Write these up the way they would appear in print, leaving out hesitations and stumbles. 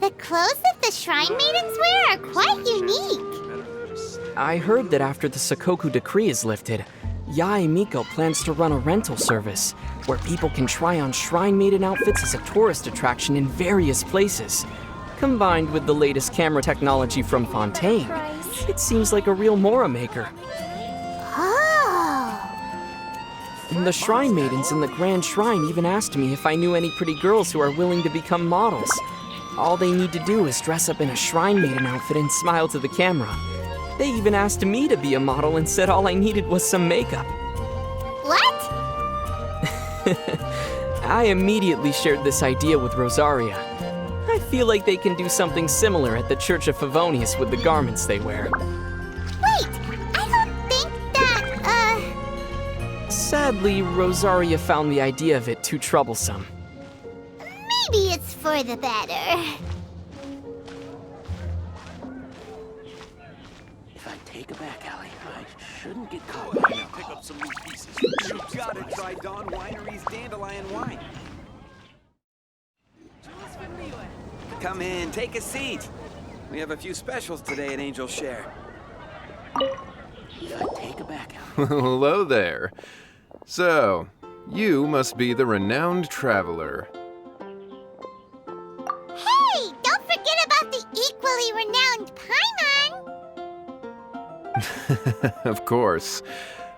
The clothes that the Shrine Maidens wear are quite unique. I heard that after the Sakoku decree is lifted, Yae Miko plans to run a rental service where people can try on Shrine Maiden outfits as a tourist attraction in various places. Combined with the latest camera technology from Fontaine, it seems like a real Mora maker. Oh! And the Shrine Maidens in the Grand Shrine even asked me if I knew any pretty girls who are willing to become models. All they need to do is dress up in a Shrine Maiden outfit and smile to the camera. They even asked me to be a model and said all I needed was some makeup. What? I immediately shared this idea with Rosaria. I feel like they can do something similar at the Church of Favonius with the garments they wear. Wait, I don't think that, Sadly, Rosaria found the idea of it too troublesome. maybe it's for the better. If I take a back alley, I shouldn't get caught by alcohol. Pick up some new pieces. You gotta try Dawn Winery's Dandelion Wine. Come in, take a seat. We have a few specials today at Angel Share. If I take a back alley. Hello there. So, you must be the renowned traveler. Hey, don't forget about the equally renowned Paimon! Of course.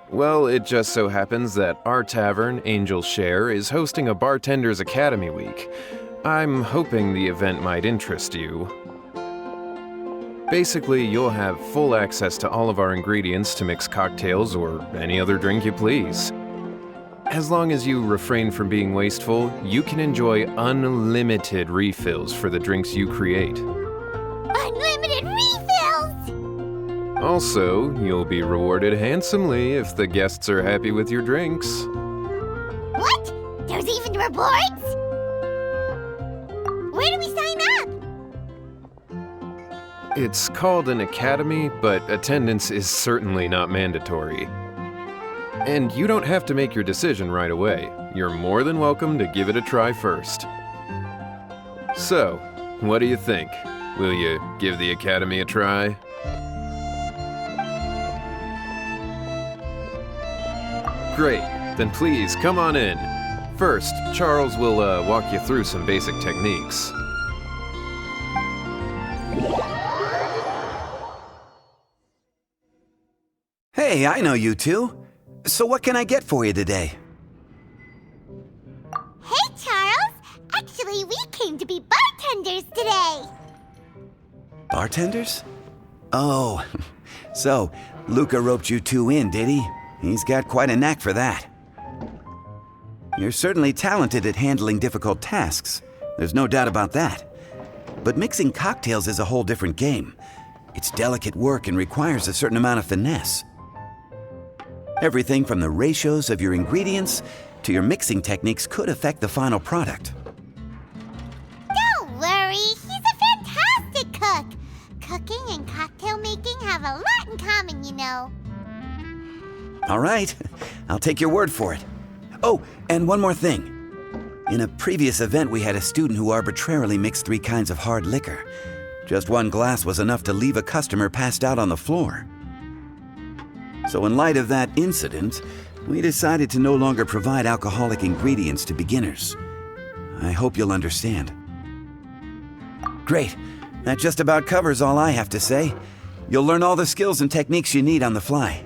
Well, it just so happens that our tavern, Angel Share, is hosting a Bartender's Academy Week. I'm hoping the event might interest you. Basically, you'll have full access to all of our ingredients to mix cocktails or any other drink you please. As long as you refrain from being wasteful, you can enjoy unlimited refills for the drinks you create. Unlimited refills! Also, you'll be rewarded handsomely if the guests are happy with your drinks. What? There's even rewards? Where do we sign up? It's called an academy, but attendance is certainly not mandatory. And you don't have to make your decision right away. You're more than welcome to give it a try first. So, what do you think? Will you give the academy a try? Great, then please come on in. First, Charles will walk you through some basic techniques. Hey, I know you two. So what can I get for you today? Hey, Charles! Actually, we came to be bartenders today! Bartenders? Oh, so Luca roped you two in, did he? He's got quite a knack for that. You're certainly talented at handling difficult tasks. There's no doubt about that. But mixing cocktails is a whole different game. It's delicate work and requires a certain amount of finesse. Everything from the ratios of your ingredients to your mixing techniques could affect the final product. Don't worry, he's a fantastic cook! Cooking and cocktail making have a lot in common, you know. All right, I'll take your word for it. Oh, and one more thing. In a previous event, we had a student who arbitrarily mixed 3 kinds of hard liquor. Just one glass was enough to leave a customer passed out on the floor. So in light of that incident, we decided to no longer provide alcoholic ingredients to beginners. I hope you'll understand. Great. That just about covers all I have to say. You'll learn all the skills and techniques you need on the fly.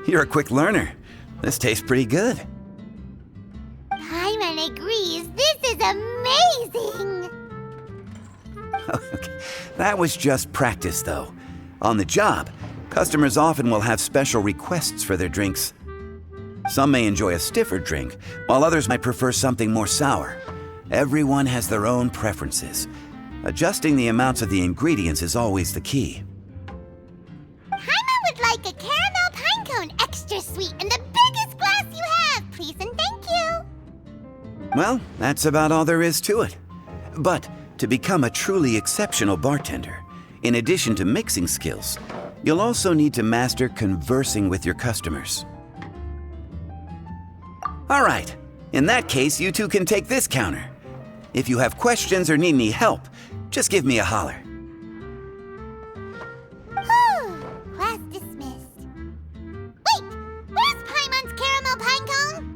You're a quick learner. This tastes pretty good. Paimon agrees. This is amazing! Okay. That was just practice, though. On the job, customers often will have special requests for their drinks. Some may enjoy a stiffer drink, while others might prefer something more sour. Everyone has their own preferences. Adjusting the amounts of the ingredients is always the key. Paimon would like a caramel pine cone, extra sweet, and the biggest glass you have, please and thank you. Well, that's about all there is to it. But to become a truly exceptional bartender, in addition to mixing skills, you'll also need to master conversing with your customers. All right, in that case, you two can take this counter. If you have questions or need any help, just give me a holler. Whew, class dismissed. Wait, where's Paimon's caramel pine cone?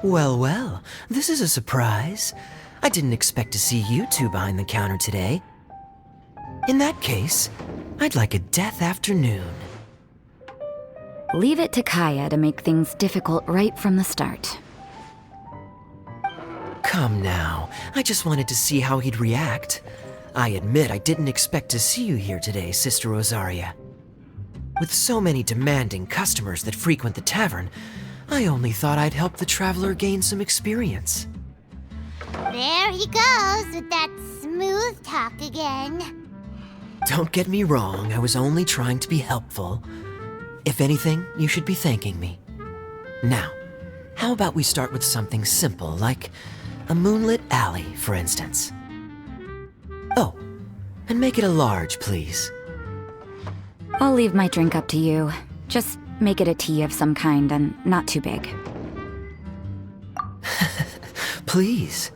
Well, well, this is a surprise. I didn't expect to see you two behind the counter today. In that case, I'd like a death afternoon. Leave it to Kaya to make things difficult right from the start. Come now, I just wanted to see how he'd react. I admit I didn't expect to see you here today, Sister Rosaria. With so many demanding customers that frequent the tavern, I only thought I'd help the traveler gain some experience. There he goes with that smooth talk again. Don't get me wrong, I was only trying to be helpful. If anything, you should be thanking me. Now, how about we start with something simple, like a moonlit alley, for instance? Oh, and make it a large, please. I'll leave my drink up to you. Just make it a tea of some kind and not too big. Please,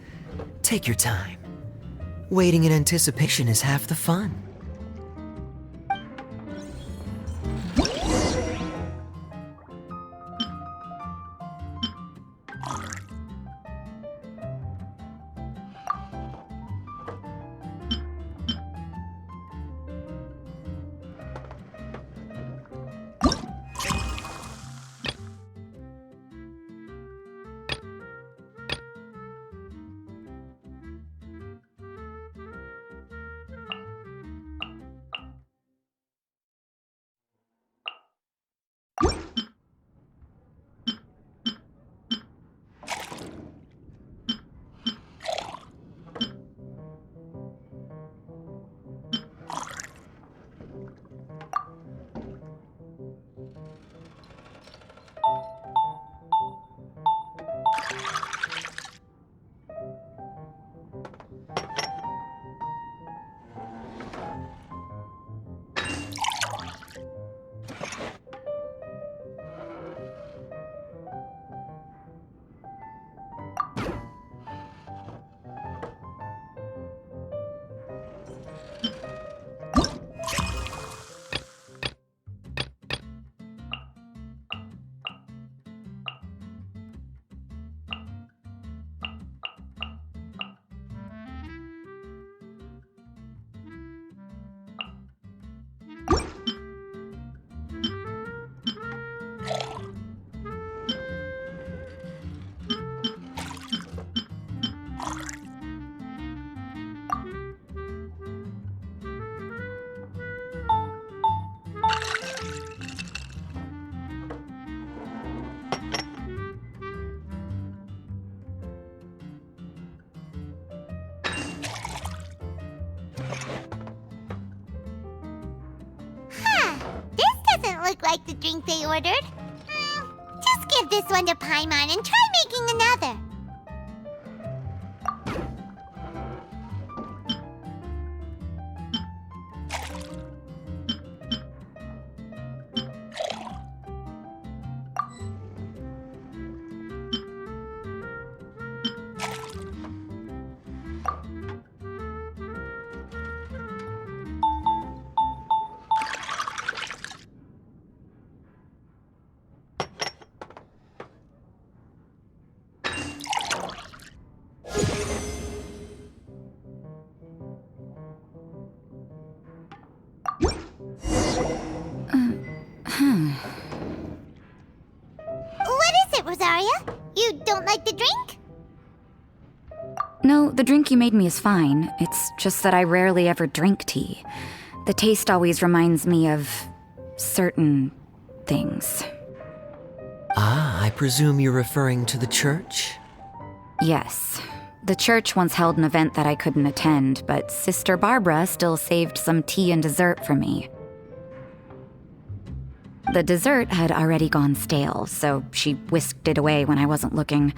take your time. Waiting in anticipation is half the fun. Look like the drink they ordered. Just give this one to Paimon and try making another. Like the drink? No, the drink you made me is fine. It's just that I rarely ever drink tea. The taste always reminds me of certain things. Ah, I presume you're referring to the church? Yes. The church once held an event that I couldn't attend, but Sister Barbara still saved some tea and dessert for me. The dessert had already gone stale, so she whisked it away when I wasn't looking.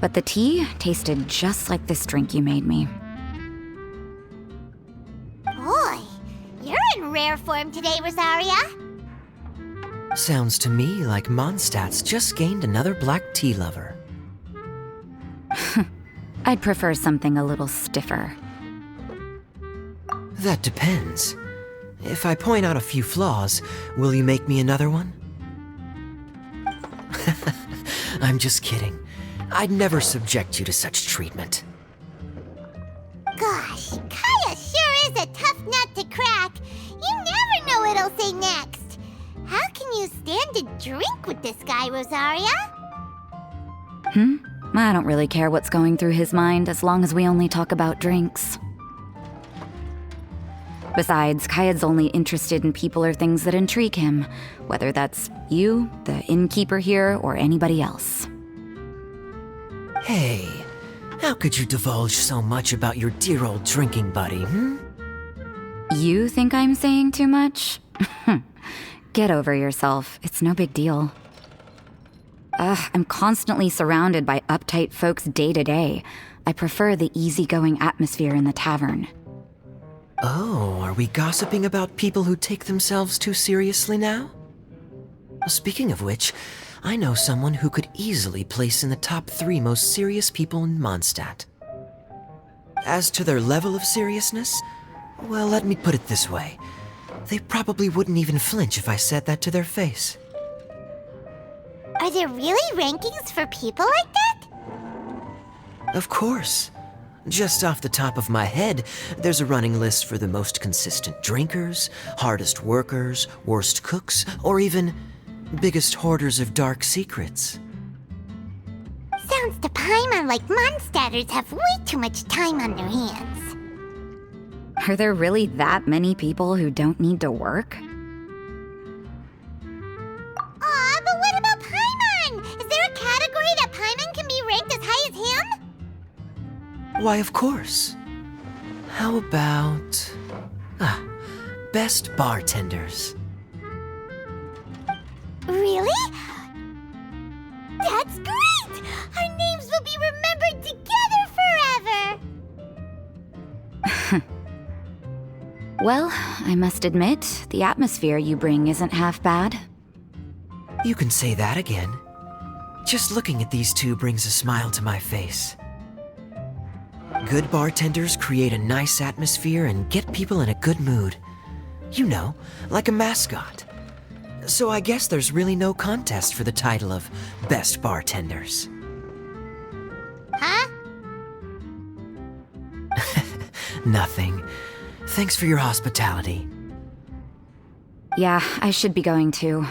But the tea tasted just like this drink you made me. Boy, you're in rare form today, Rosaria. Sounds to me like Mondstadt's just gained another black tea lover. I'd prefer something a little stiffer. That depends. If I point out a few flaws, will you make me another one? I'm just kidding. I'd never subject you to such treatment. Gosh, Kaya sure is a tough nut to crack. You never know what he'll say next. How can you stand to drink with this guy, Rosaria? I don't really care what's going through his mind as long as we only talk about drinks. Besides, Kayad's only interested in people or things that intrigue him, whether that's you, the innkeeper here, or anybody else. Hey, how could you divulge so much about your dear old drinking buddy, You think I'm saying too much? Get over yourself. It's no big deal. I'm constantly surrounded by uptight folks day to day. I prefer the easygoing atmosphere in the tavern. Oh, are we gossiping about people who take themselves too seriously now? Speaking of which, I know someone who could easily place in the top 3 most serious people in Mondstadt. As to their level of seriousness, well, let me put it this way. They probably wouldn't even flinch if I said that to their face. Are there really rankings for people like that? Of course. Just off the top of my head, there's a running list for the most consistent drinkers, hardest workers, worst cooks, or even biggest hoarders of dark secrets. Sounds to Paimon like Mondstadters have way too much time on their hands. Are there really that many people who don't need to work? Aw, but what about Paimon? Is there a category that Paimon can be ranked as high as him? Why, of course. How about... best bartenders. Really? That's great! Our names will be remembered together forever! Well, I must admit, the atmosphere you bring isn't half bad. You can say that again. Just looking at these two brings a smile to my face. Good bartenders create a nice atmosphere and get people in a good mood. You know, like a mascot. So I guess there's really no contest for the title of Best Bartenders. Huh? Nothing. Thanks for your hospitality. Yeah, I should be going too.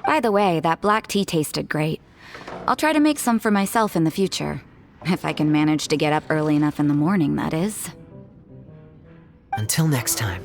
By the way, that black tea tasted great. I'll try to make some for myself in the future. If I can manage to get up early enough in the morning, that is. Until next time.